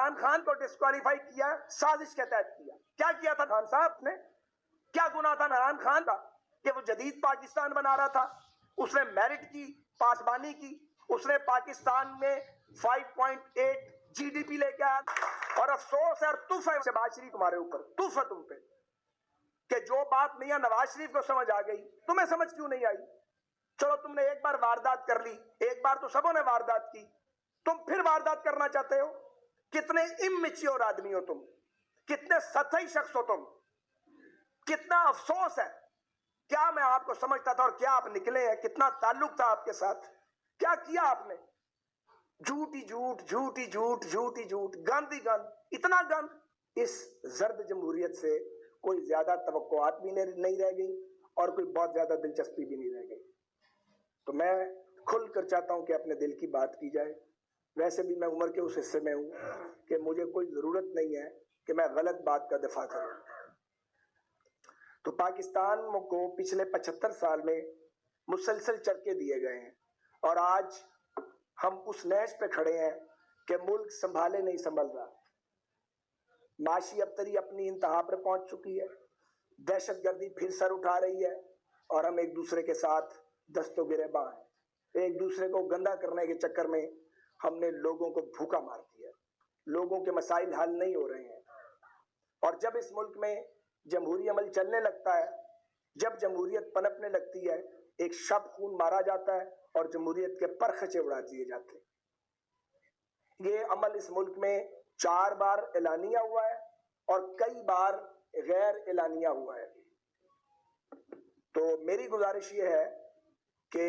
عمران خان کو ڈسکوالیفائی کیا سازش کے تحت کیا. کیا کیا تھا خان صاحب نے؟ کیا گناہ تھا عمران خان کا کہ وہ جدید پاکستان بنا رہا تھا؟ اس نے میرٹ کی، پاسبانی کی، اس نے پاکستان میں 5.8 جی ڈی پی لے کے آیا. اور افسوس ہے اور تف ہے شہباز شریف تمہارے اوپر، تف ہے تم پہ کہ جو بات میاں نواز شریف کو سمجھ آ گئی تمہیں سمجھ کیوں نہیں آئی؟ چلو تم نے ایک بار واردات کر لی، ایک بار تو سبوں نے واردات کی، تم پھر واردات کرنا چاہتے ہو؟ کتنے اممیچیور آدمی ہو تم، کتنے سطحی شخص ہو تم، کتنا افسوس ہے. کیا میں آپ کو سمجھتا تھا اور کیا آپ نکلے ہیں؟ کتنا تعلق تھا آپ کے ساتھ؟ کیا کیا آپ نے؟ جھوٹ ہی جھوٹ، جھوٹ ہی جھوٹ، جھوٹ ہی جھوٹ، گند ہی گند، اتنا گند. اس زرد جمہوریت سے کوئی زیادہ توقعات بھی نہیں رہ گئی اور کوئی بہت زیادہ دلچسپی بھی نہیں رہ گئی. تو میں کھل کر چاہتا ہوں کہ اپنے دل کی بات کی جائے. ویسے بھی میں عمر کے اس حصے میں ہوں کہ مجھے کوئی ضرورت نہیں ہے کہ میں غلط بات کا دفاع کروں. تو پاکستان کو پچھلے 75 سال میں مسلسل چرکے دیے گئے ہیں اور آج ہم اس نہج پہ کھڑے ہیں کہ ملک سنبھالے نہیں سنبھل رہا. معاشی ابتری اپنی انتہا پر پہنچ چکی ہے، دہشت گردی پھر سر اٹھا رہی ہے اور ہم ایک دوسرے کے ساتھ دست و گریباں ہیں. ایک دوسرے کو گندا کرنے کے چکر میں ہم نے لوگوں کو بھوکا مار دیا. لوگوں کے مسائل حل نہیں ہو رہے ہیں. اور جب اس ملک میں جمہوری عمل چلنے لگتا ہے، جب جمہوریت پنپنے لگتی ہے، ایک شب خون مارا جاتا ہے اور جمہوریت کے پرخچے اڑا دیے جاتے ہیں. یہ عمل اس ملک میں 4 بار اعلانیہ ہوا ہے اور کئی بار غیر اعلانیہ ہوا ہے. تو میری گزارش یہ ہے کہ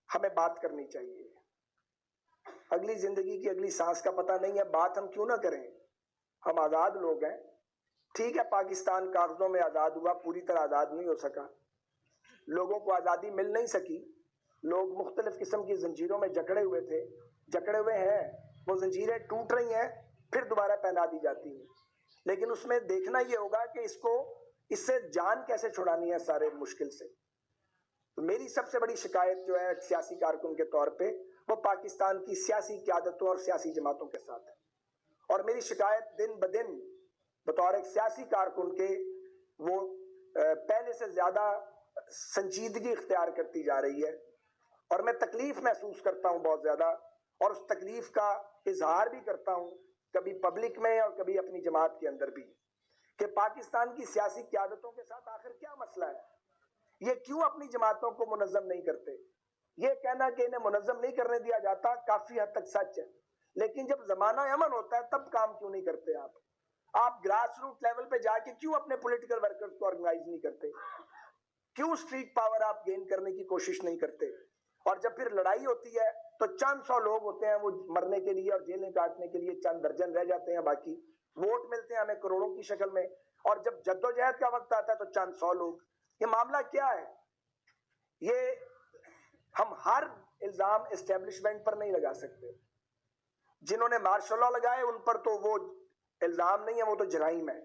ہمیں بات کرنی چاہیے. اگلی زندگی کی اگلی سانس کا پتہ نہیں ہے، بات ہم کیوں نہ کریں؟ ہم آزاد لوگ ہیں. ٹھیک ہے پاکستان کاغذوں میں آزاد ہوا، پوری طرح آزاد نہیں ہو سکا. لوگوں کو آزادی مل نہیں سکی. لوگ مختلف قسم کی زنجیروں میں جکڑے ہوئے تھے، جکڑے ہوئے ہیں. وہ زنجیریں ٹوٹ رہی ہیں، پھر دوبارہ پہنا دی جاتی ہیں. لیکن اس میں دیکھنا یہ ہوگا کہ اس سے جان کیسے چھڑانی ہے سارے مشکل سے. تو میری سب سے بڑی شکایت جو ہے سیاسی کارکن کے طور پہ وہ پاکستان کی سیاسی قیادتوں اور سیاسی جماعتوں کے ساتھ ہے. اور میری شکایت دن بدن بطور ایک سیاسی کارکن کے وہ پہلے سے زیادہ سنجیدگی اختیار کرتی جا رہی ہے. اور میں تکلیف محسوس کرتا ہوں بہت زیادہ، اور اس تکلیف کا اظہار بھی کرتا ہوں کبھی پبلک میں اور کبھی اپنی جماعت کے اندر بھی، کہ پاکستان کی سیاسی قیادتوں کے ساتھ آخر کیا مسئلہ ہے. یہ کیوں اپنی جماعتوں کو منظم نہیں کرتے؟ یہ کہنا کہ انہیں منظم نہیں کرنے دیا جاتا کافی حد تک سچ ہے، لیکن جب زمانہ امن ہوتا ہے تب کام کیوں نہیں کرتے آپ گراس روٹ لیول پہ جا کے کیوں اپنے پولیٹیکل ورکرز کو آرگنائز نہیں کرتے؟ کیوں اسٹریٹ پاور آپ گین کرنے کی کوشش نہیں کرتے؟ اور جب پھر لڑائی ہوتی ہے تو چند 100 لوگ ہوتے ہیں وہ مرنے کے لیے اور جیلیں کاٹنے کے لیے چند درجن رہ جاتے ہیں، باقی ووٹ ملتے ہیں ہمیں کروڑوں کی شکل میں. اور جب جدوجہد کا وقت آتا ہے تو چند 100 لوگ. یہ معاملہ کیا ہے؟ یہ ہم ہر الزام اسٹیبلشمنٹ پر نہیں لگا سکتے. جنہوں نے مارشل لا لگائے ان پر تو وہ الزام نہیں ہے، وہ تو جرائم ہے.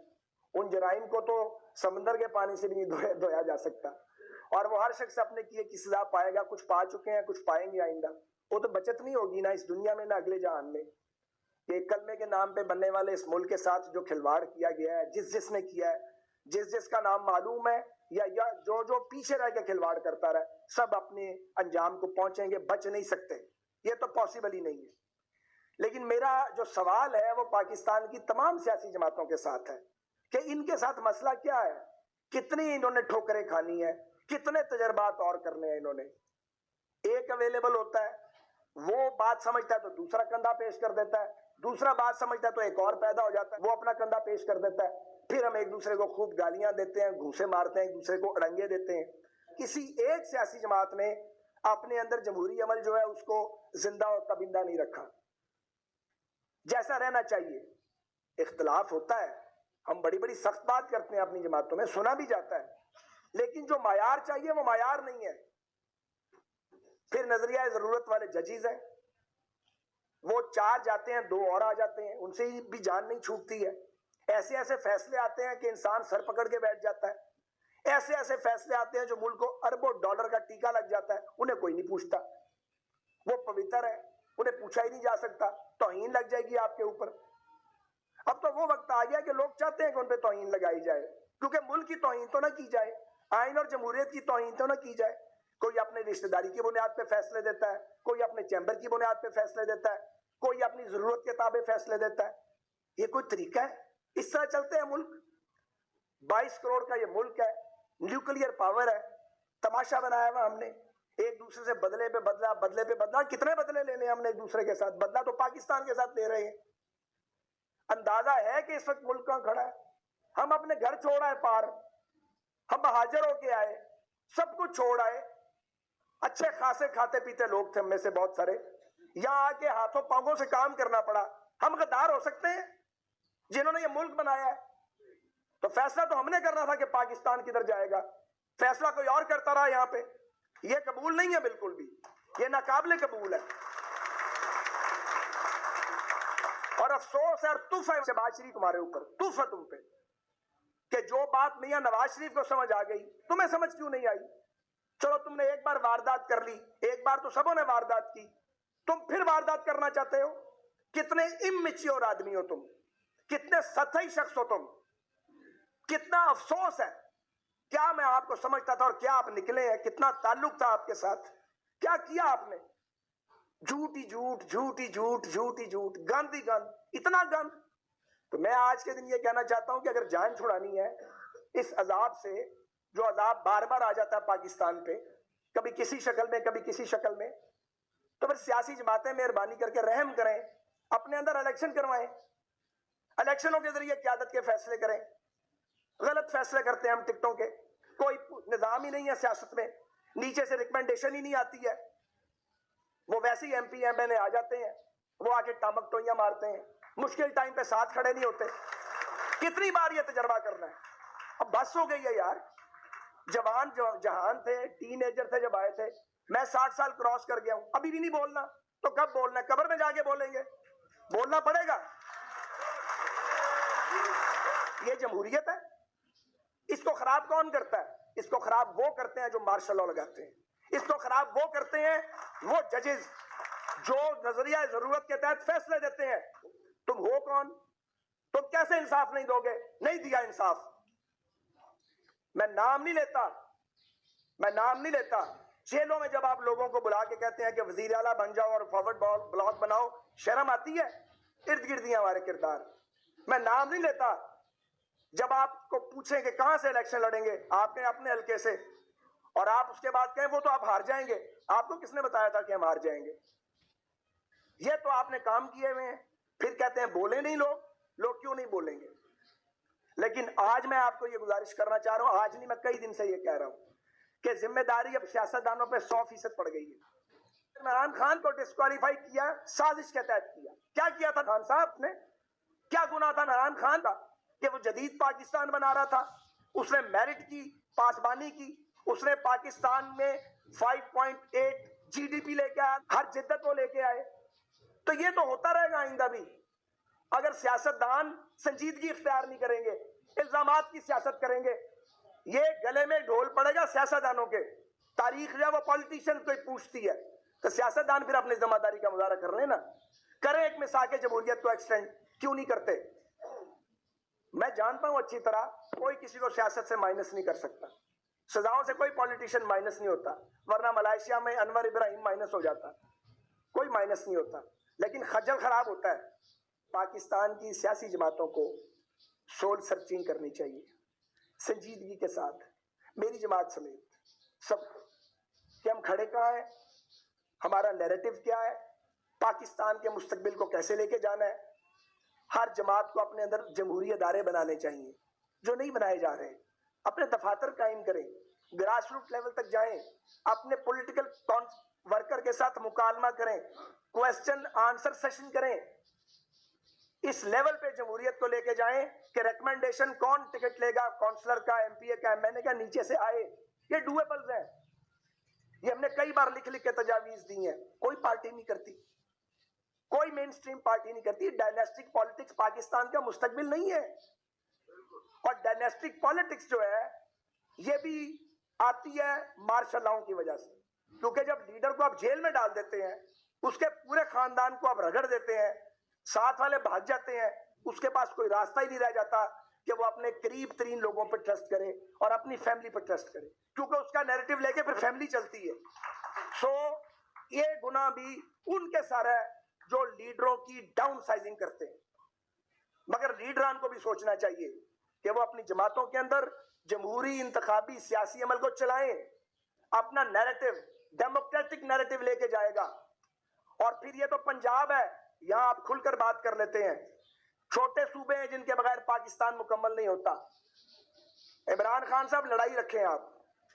ان جرائم کو تو سمندر کے پانی سے بھی نہیں دھویا جا سکتا. اور وہ ہر شخص اپنے کیے کی سزا پائے گا. کچھ پا چکے ہیں، کچھ پائیں گے آئندہ. وہ تو بچت نہیں ہوگی نہ اس دنیا میں نہ اگلے جہان میں. کہ کلمے کے نام پہ بننے والے اس ملک کے ساتھ جو کھلواڑ کیا گیا ہے، جس نے کیا ہے، جس کا نام معلوم ہے یا جو پیچھے رہ کے کھلواڑ کرتا رہے، سب اپنے انجام کو پہنچیں گے، بچ نہیں سکتے. یہ تو پاسبل ہی نہیں ہے. لیکن میرا جو سوال ہے وہ پاکستان کی تمام سیاسی جماعتوں کے ساتھ ہے کہ ان کے ساتھ مسئلہ کیا ہے؟ کتنی انہوں نے ٹھوکریں کھانی ہے؟ کتنے تجربات اور کرنے ہیں انہوں نے؟ ایک اویلیبل ہوتا ہے، وہ بات سمجھتا ہے تو دوسرا کندھا پیش کر دیتا ہے، دوسرا بات سمجھتا ہے تو ایک اور پیدا ہو جاتا ہے، وہ اپنا کندھا پیش کر دیتا ہے. پھر ہم ایک دوسرے کو خوب گالیاں دیتے ہیں، گھوسے مارتے ہیں، ایک دوسرے کو اڑنگے دیتے ہیں. کسی ایک سیاسی جماعت نے اپنے اندر جمہوری عمل جو ہے اس کو زندہ اور تبندہ نہیں رکھا جیسا رہنا چاہیے. اختلاف ہوتا ہے، ہم بڑی بڑی سخت بات کرتے ہیں اپنی جماعتوں میں، سنا بھی جاتا ہے، لیکن جو معیار چاہیے وہ معیار نہیں ہے. پھر نظریہ ضرورت والے ججز ہیں، وہ 4 جاتے ہیں 2 اور آ جاتے ہیں، ان سے بھی جان نہیں چھوٹتی ہے. ایسے ایسے فیصلے آتے ہیں کہ انسان سر پکڑ کے بیٹھ جاتا ہے. ایسے ایسے فیصلے آتے ہیں جو ملک کو اربوں ڈالر کا ٹیکہ لگ جاتا ہے، انہیں کوئی نہیں پوچھتا. وہ پوتر ہے، انہیں پوچھا ہی نہیں جا سکتا. توہین لگ جائے گی آپ کے اوپر. اب تو وہ وقت آ گیا کہ لوگ چاہتے ہیں کہ ان پہ توہین لگائی جائے, کیونکہ ملک کی توہین تو نہ کی جائے, آئین اور جمہوریت کی توہین تو نہ کی جائے. کوئی اپنے رشتہ داری کی بنیاد پہ فیصلے دیتا ہے, کوئی اپنے چیمبر کی بنیاد پہ فیصلے دیتا ہے, کوئی اپنی ضرورت کے تابع فیصلے دیتا ہے. یہ کوئی طریقہ ہے؟ اس طرح چلتے ہیں ملک؟ 22 کروڑ کا یہ ملک ہے, نیوکلیئر پاور ہے, تماشا بنایا ہوا ہم نے, ایک دوسرے سے بدلے پہ بدلہ, بدلے پہ بدلہ. کتنے بدلے لینے ہم نے ایک دوسرے کے ساتھ؟ بدلہ تو پاکستان کے ساتھ لے رہے ہیں. اندازہ ہے کہ اس وقت ملک کہاں کھڑا ہے؟ ہم اپنے گھر چھوڑ آئے پار, ہم مہاجر ہو کے آئے, سب کچھ چھوڑ آئے, اچھے خاصے کھاتے پیتے لوگ تھے ہم میں سے بہت سارے, یہاں آ کے ہاتھوں پاؤں سے کام کرنا پڑا. ہم غدار ہو سکتے ہیں جنہوں نے یہ ملک بنایا ہے؟ تو فیصلہ تو ہم نے کرنا تھا کہ پاکستان کدھر جائے گا, فیصلہ کوئی اور کرتا رہا یہاں پہ. یہ قبول نہیں ہے بالکل بھی, یہ ناقابل قبول ہے. اور افسوس ہے اور تف ہے شہباز شریف تمہارے اوپر, تف ہے تم پہ کہ جو بات میاں نواز شریف کو سمجھ آ گئی تمہیں سمجھ کیوں نہیں آئی؟ چلو تم نے ایک بار واردات کر لی, ایک بار تو سبوں نے واردات کی, تم پھر واردات کرنا چاہتے ہو. کتنے اممیچیور آدمی ہو تم, کتنے سطحی شخص ہو تم, کتنا افسوس ہے. کیا میں آپ کو سمجھتا تھا اور کیا آپ نکلے ہیں, کتنا تعلق تھا آپ کے ساتھ, کیا کیا آپ نے؟ جھوٹ ہی جھوٹ, جھوٹ ہی جھوٹ, جھوٹ ہی جھوٹ, گند ہی گند, اتنا گند. تو میں آج کے دن یہ کہنا چاہتا ہوں کہ اگر جان چھڑانی ہے اس عذاب سے, جو عذاب بار بار آ جاتا ہے پاکستان پہ, کبھی کسی شکل میں کبھی کسی شکل میں, تو پھر سیاسی جماعتیں مہربانی کر کے رحم کریں, اپنے اندر الیکشن کروائیں, الیکشنوں کے ذریعے قیادت کے فیصلے کریں. غلط فیصلے کرتے ہیں ہم ٹکٹوں کے, کوئی نظام ہی نہیں ہے سیاست میں, نیچے سے ریکمنڈیشن ہی نہیں آتی ہے. وہ ویسے ہی M P M L A آ جاتے ہیں, وہ آ کے ٹامک ٹوئیاں مارتے ہیں, مشکل ٹائم پہ ساتھ کھڑے نہیں ہوتے. کتنی بار یہ تجربہ کرنا ہے؟ اب بس ہو گئی ہے یار. جوان جہان تھے, ٹین ایجر تھے جب آئے تھے, میں 60 سال کراس کر گیا ہوں, ابھی بھی نہیں بولنا تو کب بولنا ہے؟ قبر میں جا کے بولیں گے, بولنا پڑے گا. یہ جمہوریت ہے؟ اس کو خراب کون کرتا ہے؟ اس کو خراب وہ کرتے ہیں جو مارشل لاء لگاتے ہیں, اس کو خراب وہ کرتے ہیں وہ ججز جو نظریہ ضرورت کے تحت فیصلے دیتے ہیں. تم ہو کون؟ تم کیسے انصاف نہیں دو گے؟ نہیں دیا انصاف. میں نام نہیں لیتا, میں نام نہیں لیتا. جیلوں میں جب آپ لوگوں کو بلا کے کہتے ہیں کہ وزیر اعلیٰ بن جاؤ اور فارورڈ بلاک بناؤ, شرم آتی ہے؟ ارد گرد ہیں ہمارے کردار. میں نام نہیں لیتا. جب آپ کو پوچھیں کہ کہاں سے الیکشن لڑیں گے, آپ نے اپنے حلقے سے, اور آپ اس کے بعد کہیں وہ تو آپ ہار جائیں گے, آپ کو کس نے بتایا تھا کہ ہم ہار جائیں گے؟ یہ تو آپ نے کام کیے ہوئے ہیں, پھر کہتے ہیں بولے نہیں لوگ. لوگ کیوں نہیں بولیں گے؟ لیکن آج میں آپ کو یہ گزارش کرنا چاہ رہا ہوں, آج نہیں میں کئی دن سے یہ کہہ رہا ہوں کہ ذمہ داری اب سیاستدانوں پہ 100% پڑ گئی ہے. عمران خان کو ڈسکوالیفائی کیا سازش کے تحت کیا. کیا کیا تھا خان صاحب نے؟ کیا گناہ تھا عمران خان کا کہ وہ جدید پاکستان بنا رہا تھا؟ اس نے میرٹ کی, پاسبانی کی, اس نے پاکستان میں 5.8 جی ڈی پی لے کے آیا, ہر جدت وہ لے کے آئے. تو یہ تو ہوتا رہے گا آئندہ بھی اگر سیاستدان سنجیدگی اختیار نہیں کریں گے, الزامات کی سیاست کریں گے. یہ گلے میں ڈھول پڑے گا سیاستدانوں کے. تاریخ جو ہے وہ پولیٹیشین کو پوچھتی ہے, تو سیاستدان پھر اپنی ذمہ داری کا مظاہرہ کر لیں نا, کریں ایک مساق جمہوریت کو ایکسٹینڈ. کیوں نہیں کرتے؟ میں جانتا ہوں اچھی طرح کوئی کسی کو سیاست سے مائنس نہیں کر سکتا, سزاؤں سے کوئی پولیٹیشین مائنس نہیں ہوتا, ورنہ ملائیشیا میں انور ابراہیم مائنس ہو جاتا, کوئی مائنس نہیں ہوتا. لیکن خجل خراب ہوتا ہے. پاکستان کی سیاسی جماعتوں کو سول سرچنگ کرنی چاہیے سنجیدگی کے ساتھ, میری جماعت سمیت سب, کہ ہم کھڑے کہاں ہیں, ہمارا نیریٹو کیا ہے, پاکستان کے مستقبل کو کیسے لے کے جانا ہے. ہر جماعت کو اپنے اندر جمہوری ادارے بنانے چاہیے جو نہیں بنائے جا رہے. اپنے دفاتر قائم کریں, گراس روٹ لیول تک جائیں, اپنے پولیٹیکل ورکر کے ساتھ مکالمہ کریں, کوسچن آنسر سیشن کریں. اس لیول پہ جمہوریت کو لے کے جائیں کہ ریکمنڈیشن کون ٹکٹ لے گا, کونسلر کا, ایم پی اے کا, ایم این اے کا, نیچے سے آئے. یہ ڈویبلز ہیں, یہ ہم نے کئی بار لکھ لکھ کے تجاویز دی ہیں. کوئی پارٹی نہیں کرتی, کوئی مین سٹریم پارٹی نہیں کرتی. ڈائنیسٹک پالیٹکس پاکستان کا مستقبل نہیں ہے. اور ڈائنیسٹک پالیٹکس جو ہے یہ بھی آتی ہے مارشل لاؤں کی وجہ سے, کیونکہ جب لیڈر کو آپ جیل میں ڈال دیتے ہیں, اس کے پورے خاندان کو آپ رگڑ دیتے ہیں, ساتھ والے بھاگ جاتے ہیں, اس کے پاس کوئی راستہ ہی نہیں رہ جاتا کہ وہ اپنے قریب ترین لوگوں پر ٹرسٹ کرے اور اپنی فیملی پر ٹرسٹ کرے, کیونکہ اس کا نیریٹو لے کے پھر فیملی چلتی ہے. سو یہ گناہ بھی ان کے سارا ہے جو لیڈروں کی ڈاؤن سائزنگ کرتے ہیں. مگر لیڈران کو بھی سوچنا چاہیے کہ وہ اپنی جماعتوں کے اندر جمہوری انتخابی سیاسی عمل کو چلائیں, اپنا نیریٹو ڈیموکریٹک نیریٹو لے کے جائے گا. اور پھر یہ تو پنجاب ہے, یہاں آپ کھل کر بات کر لیتے ہیں. چھوٹے صوبے ہیں جن کے بغیر پاکستان مکمل نہیں ہوتا. عمران خان صاحب لڑائی رکھیں, آپ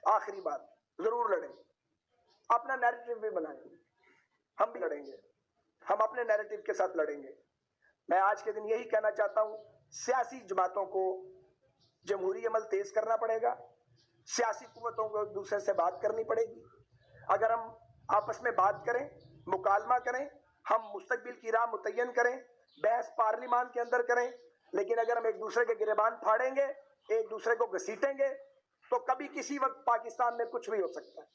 آخری بات ضرور لڑیں, اپنا نیریٹو بھی بنائیں. ہم بھی لڑیں گے, ہم اپنے نیریٹو کے ساتھ لڑیں گے. میں آج کے دن یہی کہنا چاہتا ہوں, سیاسی جماعتوں کو جمہوری عمل تیز کرنا پڑے گا, سیاسی قوتوں کو ایک دوسرے سے بات کرنی پڑے گی. اگر ہم آپس میں بات کریں, مکالمہ کریں, ہم مستقبل کی راہ متعین کریں, بحث پارلیمان کے اندر کریں, لیکن اگر ہم ایک دوسرے کے گریبان پھاڑیں گے, ایک دوسرے کو گھسیٹیں گے, تو کبھی کسی وقت پاکستان میں کچھ بھی ہو سکتا ہے.